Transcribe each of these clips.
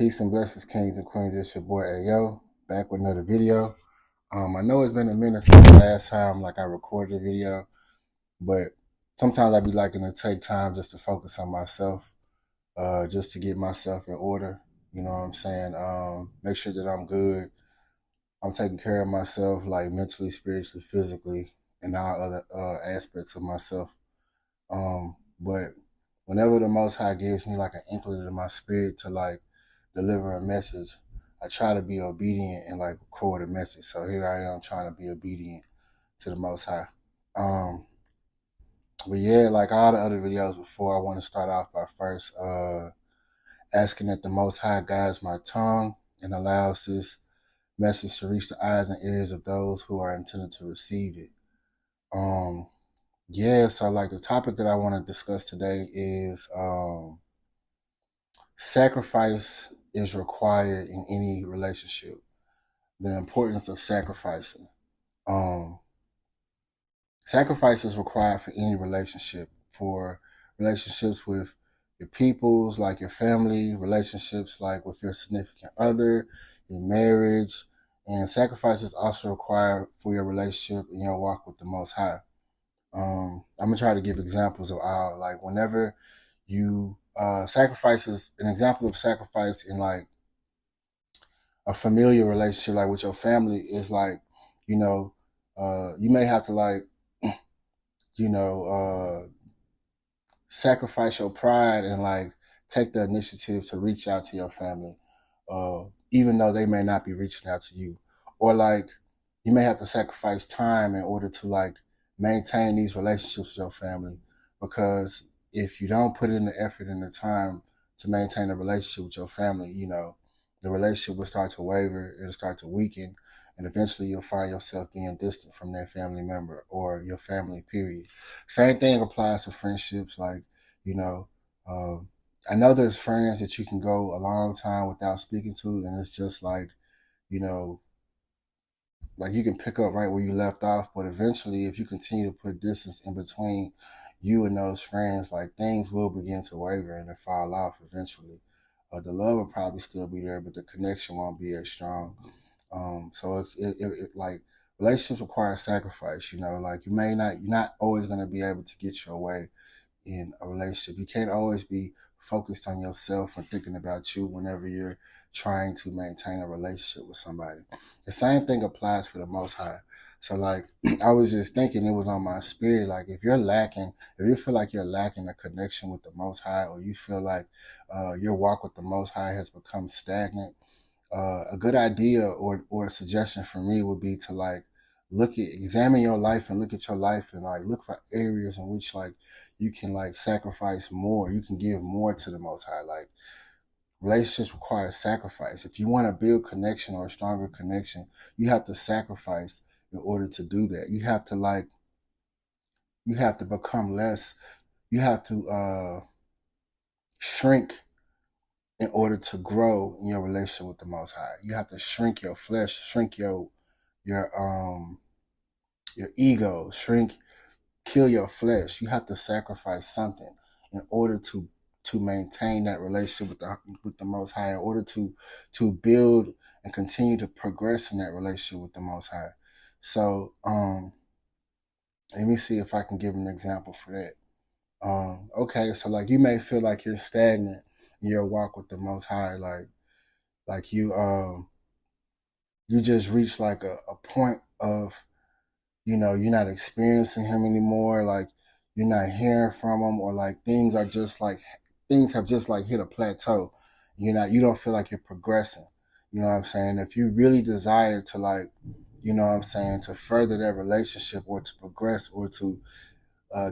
Peace and blessings, kings and queens. It's your boy Ayo, back with another video. I know it's been a minute since the last time I recorded a video, but sometimes I be liking to take time just to focus on myself, just to get myself in order. You know what I'm saying? Make sure that I'm good. I'm taking care of myself, like mentally, spiritually, physically, and all other aspects of myself. But whenever the Most High gives me like an inkling in my spirit to deliver a message, I try to be obedient and record a message. So here I am trying to be obedient to the Most High. But yeah, like all the other videos before, I want to start off by first asking that the Most High guides my tongue and allows this message to reach the eyes and ears of those who are intended to receive it. Yeah, so the topic that I want to discuss today is sacrifice is required in any relationship. The importance of sacrificing. Sacrifice is required for any relationship, for relationships with your peoples, like your family, relationships like with your significant other, in marriage, and sacrifice is also required for your relationship and your walk with the Most High. I'm gonna try to give examples of how, whenever you sacrifices, an example of sacrifice in a familiar relationship, like with your family, is you may have to you know, sacrifice your pride and take the initiative to reach out to your family, even though they may not be reaching out to you, or you may have to sacrifice time in order to maintain these relationships with your family, because if you don't put in the effort and the time to maintain a relationship with your family, the relationship will start to waver, it'll start to weaken, and eventually you'll find yourself being distant from that family member or your family, period. Same thing applies to friendships. You know, I know there's friends that you can go a long time without speaking to, and it's just you know, you can pick up right where you left off, but eventually, if you continue to put distance in between you and those friends, things will begin to waver and fall off eventually. The love will probably still be there, but the connection won't be as strong. So relationships require sacrifice. You're not always going to be able to get your way in a relationship. You can't always be focused on yourself and thinking about you whenever you're trying to maintain a relationship with somebody. The same thing applies for the Most High. So I was just thinking, it was on my spirit, if you feel like you're lacking a connection with the Most High, or you feel like your walk with the Most High has become stagnant, a good idea or a suggestion for me would be to examine your life and look at your life and look for areas in which you can sacrifice more, you can give more to the Most High. Relationships require sacrifice. If you want to build connection or a stronger connection, you have to sacrifice in order to do that. You have to become less, you have to shrink in order to grow in your relationship with the Most High. You have to shrink your flesh, shrink your ego, kill your flesh. You have to sacrifice something in order to maintain that relationship with the Most High, in order to build and continue to progress in that relationship with the Most High. So let me see if I can give an example for that. Okay, so you may feel like you're stagnant in your walk with the Most High, you just reach a point of, you're not experiencing him anymore, you're not hearing from him, or things are just things have just hit a plateau. You don't feel like you're progressing. You know what I'm saying? If you really desire to you know what I'm saying, to further that relationship or to progress or to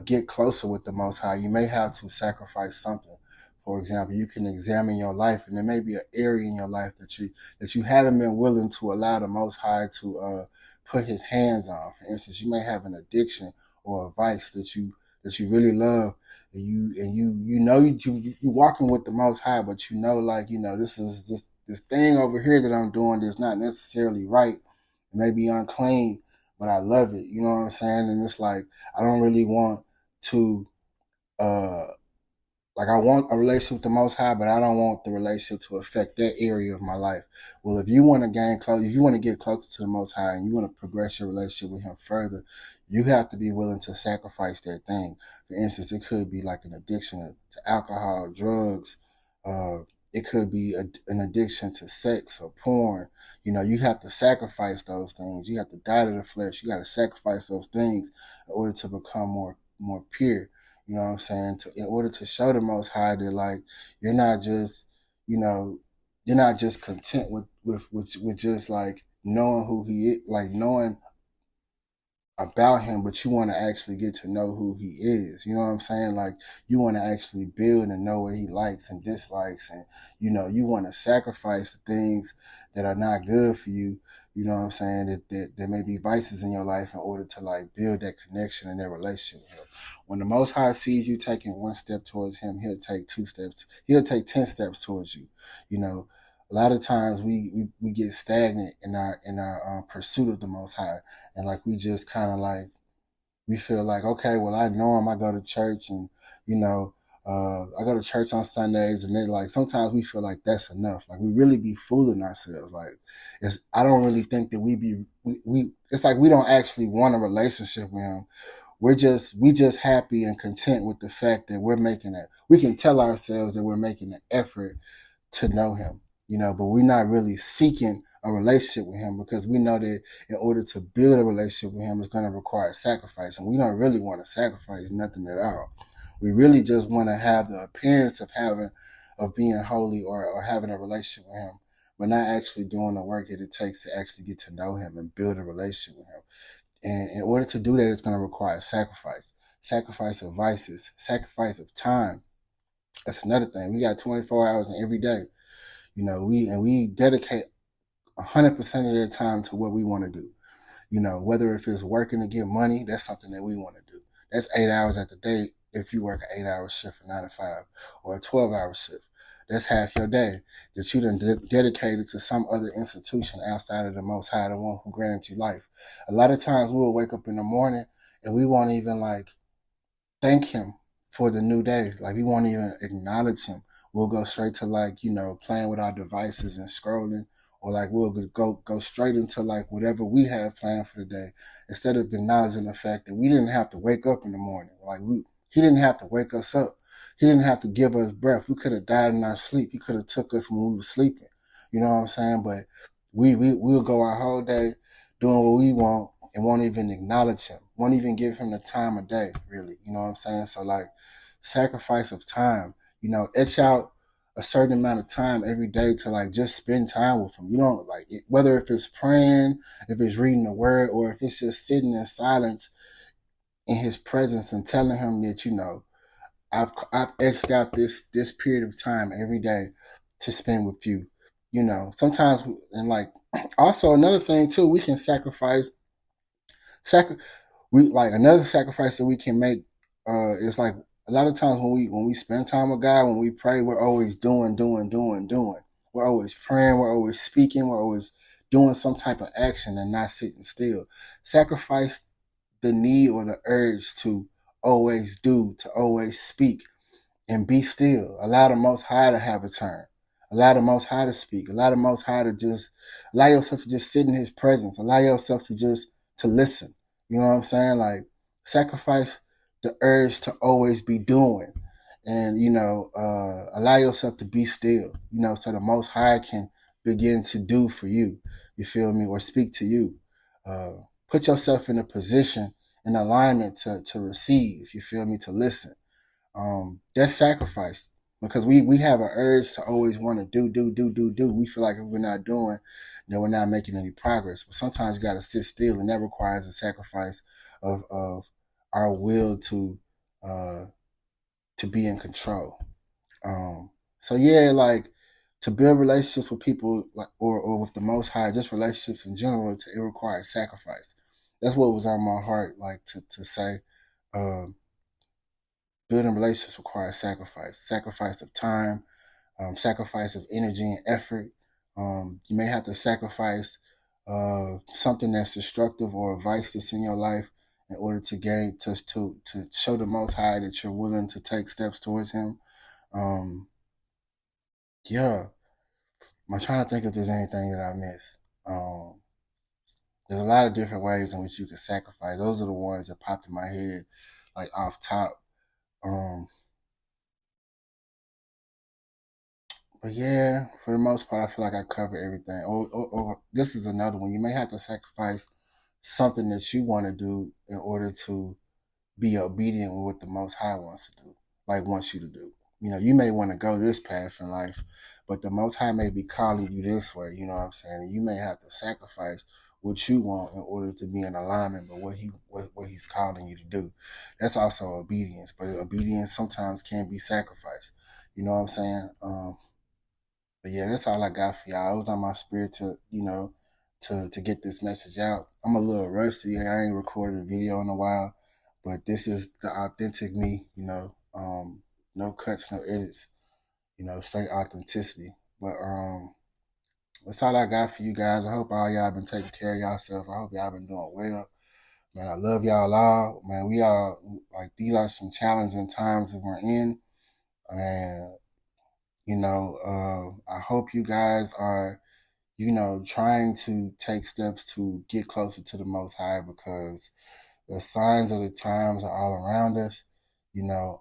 get closer with the Most High, you may have to sacrifice something. For example, you can examine your life, and there may be an area in your life that you haven't been willing to allow the Most High to put His hands on. For instance, you may have an addiction or a vice that you really love, and you walking with the Most High, but this thing over here that I'm doing that's not necessarily right. It may be unclean, but I love it. You know what I'm saying? And it's I don't really want to like I want a relationship with the Most High, but I don't want the relationship to affect that area of my life. Well, if you want to gain close, if you want to get closer to the Most High and you want to progress your relationship with Him further, you have to be willing to sacrifice that thing. For instance, it could be like an addiction to alcohol, drugs. Uh, it could be an addiction to sex or porn. You know, you have to sacrifice those things. You have to die to the flesh. You got to sacrifice those things in order to become more pure. You know what I'm saying? In order to show the Most High that like you're not just, you know, you're not just content with just like knowing who He is, like knowing about Him, but you want to actually get to know who He is. You know what I'm saying? Like you want to actually build and know what He likes and dislikes, and you want to sacrifice the things that are not good for you. You know what I'm saying? That there may be vices in your life in order to like build that connection and that relationship with Him. When the Most High sees you taking one step towards Him, He'll take 2 steps. He'll take 10 steps towards you. You know, a lot of times we get stagnant in our pursuit of the Most High, and like we just kind of like we feel like, okay, well, I know Him. I go to church, and you know, I go to church on Sundays, and then like sometimes we feel like that's enough. Like we really be fooling ourselves. Like I don't really think that we it's like we don't actually want a relationship with Him. We just happy and content with the fact that we're making it. We can tell ourselves that we're making an effort to know Him, but we're not really seeking a relationship with Him, because we know that in order to build a relationship with Him, it's going to require sacrifice, and we don't really want to sacrifice nothing at all. We really just want to have the appearance of being holy, or having a relationship with Him, but not actually doing the work that it takes to actually get to know Him and build a relationship with Him. And in order to do that, it's going to require sacrifice of vices, sacrifice of time. That's another thing. We got 24 hours in every day. We dedicate 100% of their time to what we want to do. Whether if it's working to get money, that's something that we want to do. That's 8 hours at the day. If you work an 8 hour shift from 9 to 5, or a 12-hour shift, that's half your day that you done dedicated to some other institution outside of the Most High, the one who granted you life. A lot of times we'll wake up in the morning and we won't even like thank Him for the new day. Like we won't even acknowledge Him. We'll go straight to like, playing with our devices and scrolling, or like we'll go straight into like whatever we have planned for the day, instead of acknowledging the fact that we didn't have to wake up in the morning. Like He didn't have to wake us up. He didn't have to give us breath. We could have died in our sleep. He could have took us when we were sleeping. You know what I'm saying? But we'll go our whole day doing what we want and won't even acknowledge Him, won't even give Him the time of day, really. You know what I'm saying? So like sacrifice of time, etch out a certain amount of time every day to like just spend time with Him. You don't like it, whether if it's praying, if it's reading the word, or if it's just sitting in silence in His presence and telling Him that, I've etched out this period of time every day to spend with you. Sometimes, and like also another thing too, we can sacri- we like another sacrifice that we can make is like a lot of times when we spend time with God, when we pray, we're always doing. We're always praying, we're always speaking, we're always doing some type of action and not sitting still. Sacrifice the need or the urge to always do, to always speak, and be still. Allow the Most High to have a turn. Allow the Most High to speak. Allow the Most High to just allow yourself to just sit in His presence. Allow yourself to just to listen. You know what I'm saying? Like sacrifice the urge to always be doing, and allow yourself to be still. So the Most High can begin to do for you. You feel me? Or speak to you. Uh, Put yourself in a position, in alignment to receive. You feel me? To listen. That's sacrifice, because we have an urge to always want to do. We feel like if we're not doing, then we're not making any progress. But sometimes you got to sit still, and that requires a sacrifice of our will uh, to be in control. So yeah, like to build relationships with people, like or with the Most High, just relationships in general, it requires sacrifice. That's what was on my heart, like to say. Um, Building relationships requires sacrifice of time, sacrifice of energy and effort. You may have to sacrifice something that's destructive or a vice that's in your life in order to gain to show the Most High that you're willing to take steps towards Him. Um, yeah, I'm trying to think if there's anything that I missed. Um, there's a lot of different ways in which you can sacrifice. Those are the ones that popped in my head, like off top. Um, but yeah, for the most part, I feel like I covered everything. Or this is another one. You may have to sacrifice something that you want to do in order to be obedient with what the Most High wants to do, like wants you to do. You know, you may want to go this path in life, but the Most High may be calling you this way. You know what I'm saying? And you may have to sacrifice what you want in order to be in alignment with what He's calling you to do. That's also obedience, but obedience sometimes can be sacrifice. You know what I'm saying? But yeah, that's all I got for y'all. It was on my spirit to, to get this message out. I'm a little rusty. I ain't recorded a video in a while, but this is the authentic me, no cuts, no edits, straight authenticity. But that's all I got for you guys. I hope all y'all been taking care of yourself. I hope y'all been doing well. Man, I love y'all all. Man, we all like these are some challenging times that we're in. And I hope you guys are trying to take steps to get closer to the Most High because the signs of the times are all around us. You know,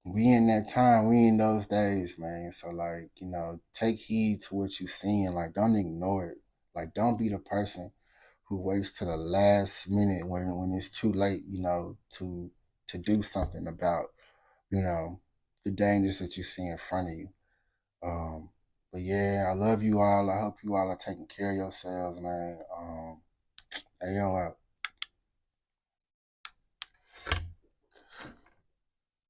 we in that time, we in those days, man. So like, take heed to what you're seeing. Like, don't ignore it. Like, don't be the person who waits to the last minute when it's too late, to do something about, you know, the dangers that you see in front of you. Um, but yeah, I love you all. I hope you all are taking care of yourselves, man. Hey, yo, out.